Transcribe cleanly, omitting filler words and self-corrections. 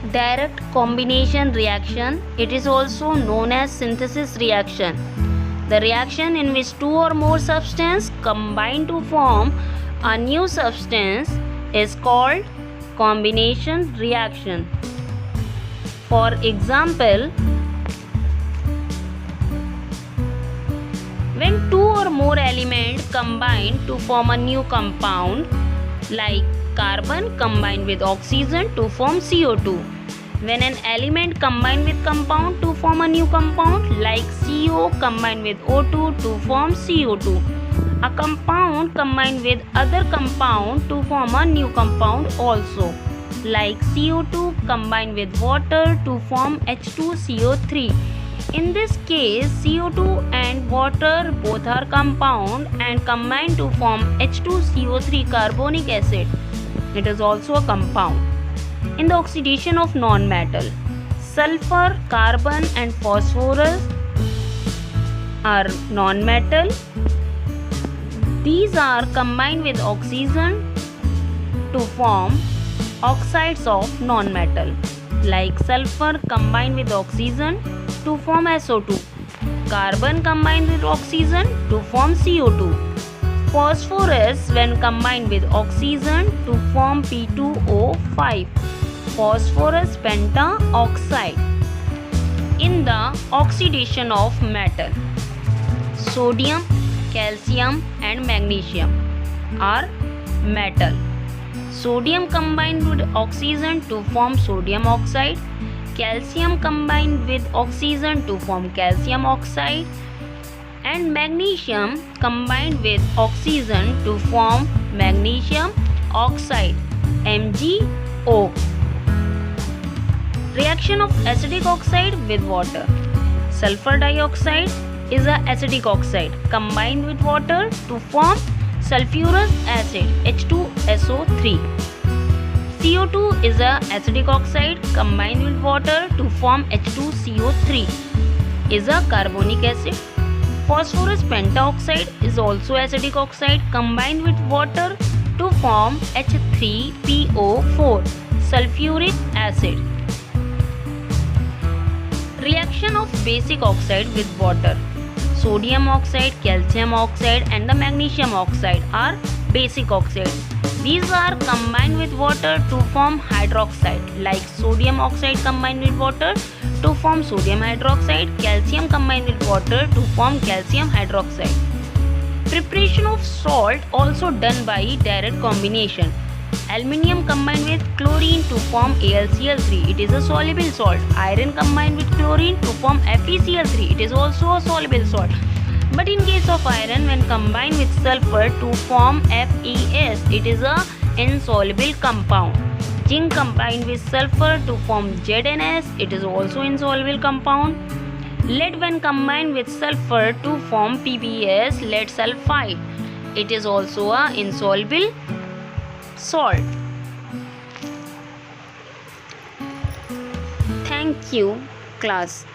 Direct combination reaction. It is also known as synthesis reaction. The reaction in which two or more substances combine to form a new substance is called combination reaction. For example, when two or more elements combine to form a new compound, like carbon combined with oxygen to form CO2. When an element combined with compound to form a new compound, like CO combined with O2 to form CO2. A compound combined with other compound to form a new compound also, like CO2 combined with water to form H2CO3. In this case, CO2 and water both are compound and combine to form H2CO3 carbonic acid. It is also a compound. In the oxidation of non-metal, sulfur, carbon and phosphorus are non-metal. These are combined with oxygen to form oxides of non-metal, like sulfur combined with oxygen to form SO2, carbon combined with oxygen to form CO2, phosphorus when combined with oxygen to form P2O5, phosphorus pentaoxide. In the oxidation of metal, sodium, calcium and magnesium are metal. Sodium combined with oxygen to form sodium oxide, calcium combined with oxygen to form calcium oxide, and magnesium combined with oxygen to form magnesium oxide, MgO. Reaction of acidic oxide with water. Sulfur dioxide is an acidic oxide combined with water to form sulfurous acid, H2SO3. CO2 is an acidic oxide combined with water to form H2CO3, is a carbonic acid. Phosphorus pentaoxide is also acidic oxide combined with water to form H3PO4, sulfuric acid. Reaction of basic oxide with water. Sodium oxide, calcium oxide and the magnesium oxide are basic oxides. These are combined with water to form hydroxide, like sodium oxide combined with water to form sodium hydroxide, calcium combined with water to form calcium hydroxide. Preparation of salt also done by direct combination. Aluminium combined with chlorine to form AlCl3, it is a soluble salt. Iron combined with chlorine to form FeCl3, it is also a soluble salt. But in case of iron, when combined with sulfur to form FeS, it is a insoluble compound. Zinc combined with sulfur to form ZnS, it is also insoluble compound. Lead when combined with sulfur to form PbS, lead sulfide, it is also a insoluble salt. Thank you, class.